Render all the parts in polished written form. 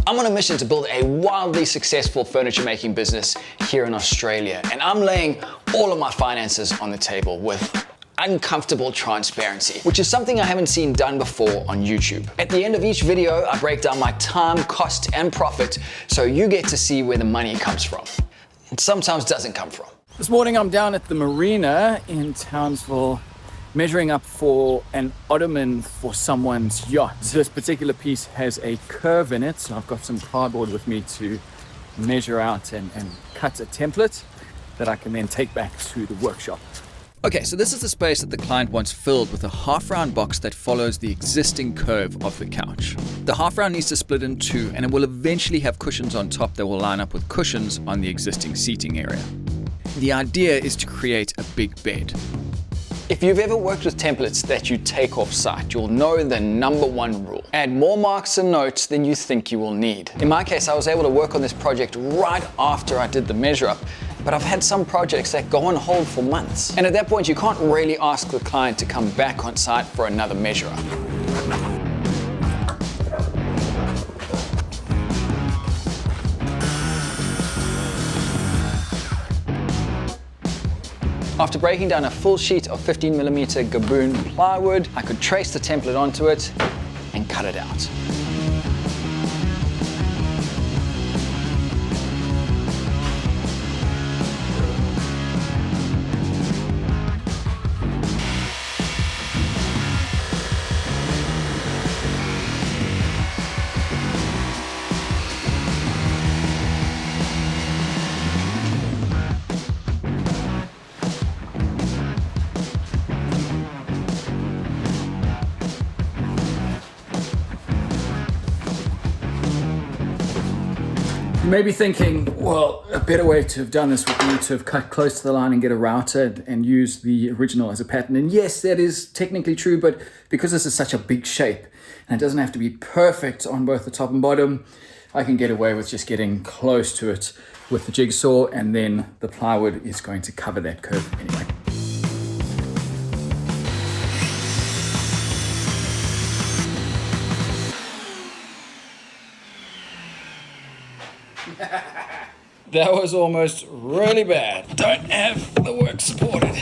I'm on a mission to build a wildly successful furniture making business here in Australia, and I'm laying all of my finances on the table with uncomfortable transparency, which is something I haven't seen done before on YouTube. At the end of each video, I break down my time, cost, and profit so you get to see where the money comes from. And sometimes doesn't come from. This morning I'm down at the marina in Townsville measuring up for an ottoman for someone's yacht. This particular piece has a curve in it, so I've got some cardboard with me to measure out and cut a template that I can then take back to the workshop. Okay, so this is the space that the client wants filled with a half-round box that follows the existing curve of the couch. The half-round needs to split in two, and it will eventually have cushions on top that will line up with cushions on the existing seating area. The idea is to create a big bed. If you've ever worked with templates that you take off site, you'll know the #1 rule. Add more marks and notes than you think you will need. In my case, I was able to work on this project right after I did the measure up, but I've had some projects that go on hold for months. And at that point, you can't really ask the client to come back on site for another measure up. After breaking down a full sheet of 15mm Gaboon plywood, I could trace the template onto it and cut it out. You may be thinking, well, a better way to have done this would be to have cut close to the line and get a router and use the original as a pattern. And yes, that is technically true, but because this is such a big shape and it doesn't have to be perfect on both the top and bottom, I can get away with just getting close to it with the jigsaw, and then the plywood is going to cover that curve anyway. That was almost really bad. Don't have the work supported.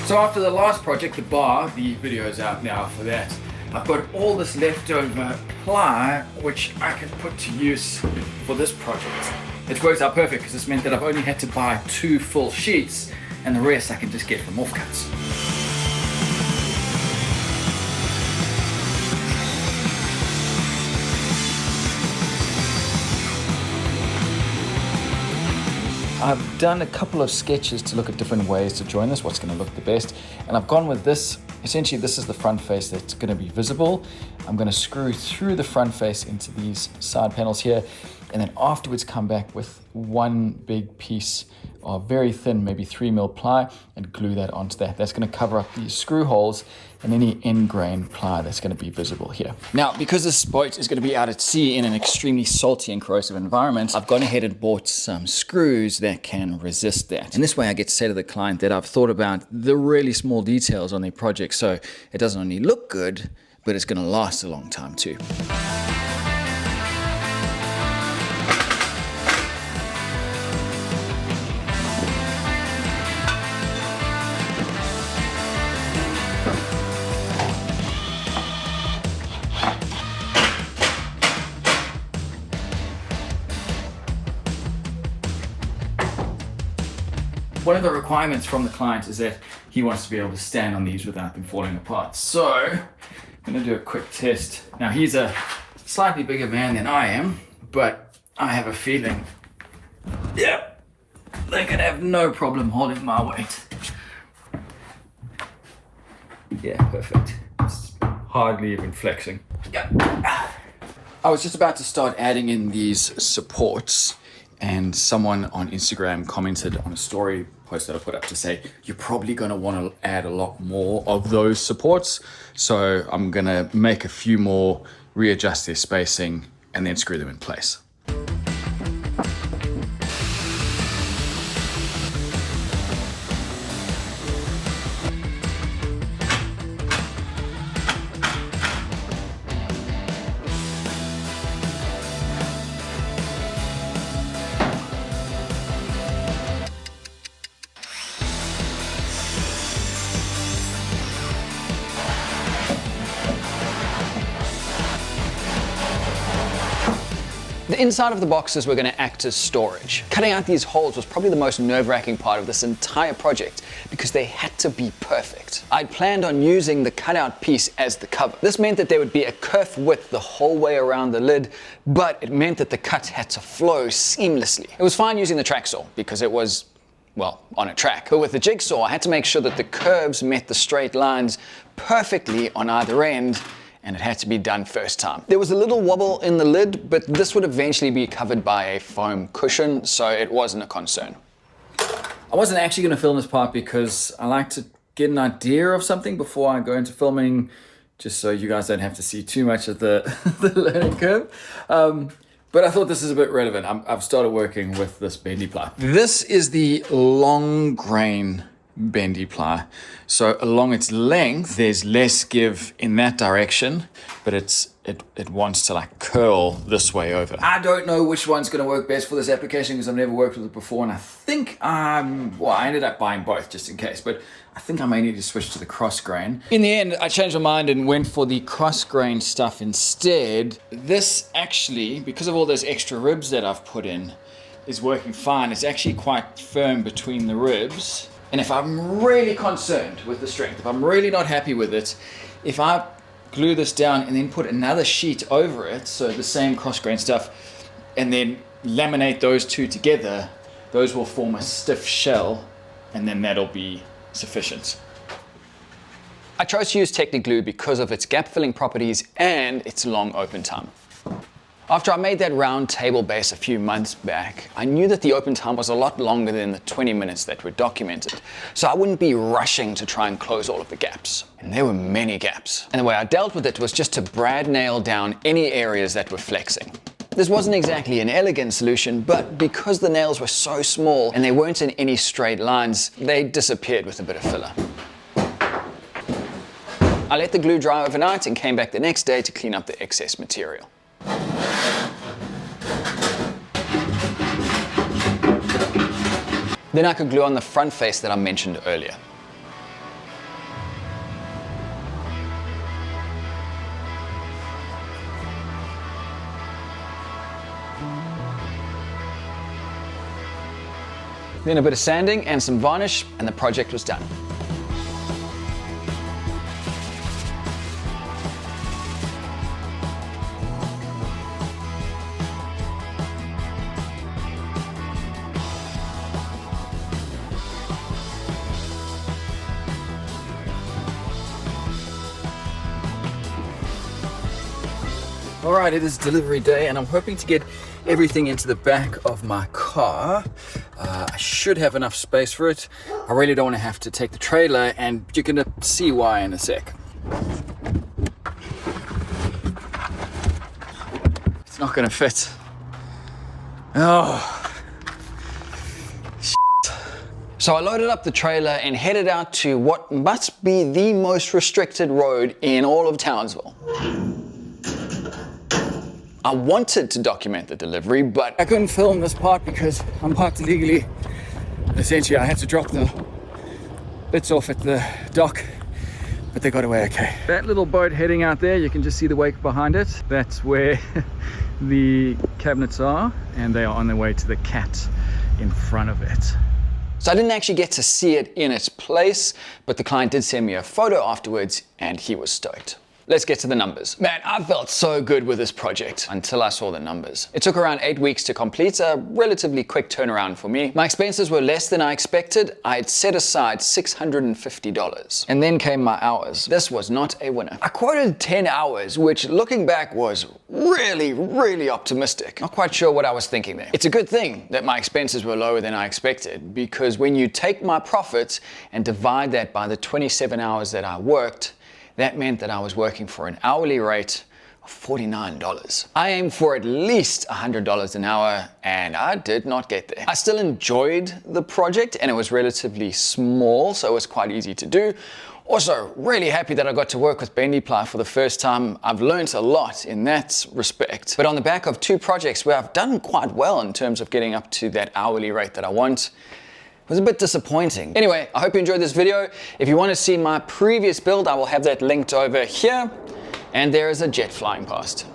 So after the last project, the bar, the video is out now for that. I've got all this leftover ply, which I can put to use for this project. It works out perfect because this meant that I've only had to buy 2 full sheets, and the rest I can just get from offcuts. I've done a couple of sketches to look at different ways to join this, what's going to look the best, and I've gone with this. Essentially, this is the front face that's going to be visible. I'm going to screw through the front face into these side panels here, and then afterwards come back with one big piece of very thin, maybe 3mm ply, and glue that onto that. That's going to cover up these screw holes and any end grain ply that's going to be visible here. Now, because this boat is going to be out at sea in an extremely salty and corrosive environment, I've gone ahead and bought some screws that can resist that. And this way I get to say to the client that I've thought about the really small details on their project, so it doesn't only look good, but it's going to last a long time too. One of the requirements from the client is that he wants to be able to stand on these without them falling apart. So I'm going to do a quick test. Now he's a slightly bigger man than I am, but I have a feeling, yeah, they could have no problem holding my weight. Yeah, perfect. It's hardly even flexing. Yeah. I was just about to start adding in these supports, and someone on Instagram commented on a story post that I put up to say, you're probably going to want to add a lot more of those supports. So I'm going to make a few more, readjust their spacing, and then screw them in place. The inside of the boxes were going to act as storage. Cutting out these holes was probably the most nerve-wracking part of this entire project because they had to be perfect. I'd planned on using the cutout piece as the cover. This meant that there would be a kerf width the whole way around the lid, but it meant that the cut had to flow seamlessly. It was fine using the track saw because it was, well, on a track. But with the jigsaw, I had to make sure that the curves met the straight lines perfectly on either end, and it had to be done first time. There was a little wobble in the lid, but this would eventually be covered by a foam cushion, so it wasn't a concern. I wasn't actually going to film this part because I like to get an idea of something before I go into filming, just so you guys don't have to see too much of the, the learning curve. But I thought this is a bit relevant. I've started working with this bendy ply. This is the long grain bendy ply. So along its length, there's less give in that direction, but it wants to like curl this way over. I don't know which one's going to work best for this application because I've never worked with it before, and I think well, I ended up buying both just in case, but I think I may need to switch to the cross grain. In the end, I changed my mind and went for the cross grain stuff instead. This actually, because of all those extra ribs that I've put in, is working fine. It's actually quite firm between the ribs. And if I'm really concerned with the strength, if I'm really not happy with it, if I glue this down and then put another sheet over it, so the same cross grain stuff, and then laminate those two together, those will form a stiff shell, and then that'll be sufficient. I chose to use Techniglue because of its gap filling properties and its long open time. After I made that round table base a few months back, I knew that the open time was a lot longer than the 20 minutes that were documented, so I wouldn't be rushing to try and close all of the gaps. And there were many gaps. And the way I dealt with it was just to brad nail down any areas that were flexing. This wasn't exactly an elegant solution, but because the nails were so small and they weren't in any straight lines, they disappeared with a bit of filler. I let the glue dry overnight and came back the next day to clean up the excess material. Then I could glue on the front face that I mentioned earlier. Then a bit of sanding and some varnish, and the project was done. All right, it is delivery day and I'm hoping to get everything into the back of my car. I should have enough space for it. I really don't want to have to take the trailer, and you're gonna see why in a sec. It's not gonna fit. Oh. So I loaded up the trailer and headed out to what must be the most restricted road in all of Townsville. I wanted to document the delivery, but I couldn't film this part because I'm parked illegally. Essentially, I had to drop the bits off at the dock, but they got away okay. That little boat heading out there, you can just see the wake behind it. That's where the cabinets are, and they are on their way to the cat in front of it. So I didn't actually get to see it in its place, but the client did send me a photo afterwards, and he was stoked. Let's get to the numbers. Man, I felt so good with this project until I saw the numbers. It took around 8 weeks to complete, a relatively quick turnaround for me. My expenses were less than I expected. I had set aside $650. And then came my hours. This was not a winner. I quoted 10 hours, which looking back was really optimistic. Not quite sure what I was thinking there. It's a good thing that my expenses were lower than I expected, because when you take my profits and divide that by the 27 hours that I worked, that meant that I was working for an hourly rate of $49. I aimed for at least $100 an hour, and I did not get there. I still enjoyed the project, and it was relatively small, so it was quite easy to do. Also, really happy that I got to work with bendy ply for the first time. I've learned a lot in that respect. But on the back of 2 projects where I've done quite well in terms of getting up to that hourly rate that I want, it was a bit disappointing. Anyway, I hope you enjoyed this video. If you want to see my previous build, I will have that linked over here. And there is a jet flying past.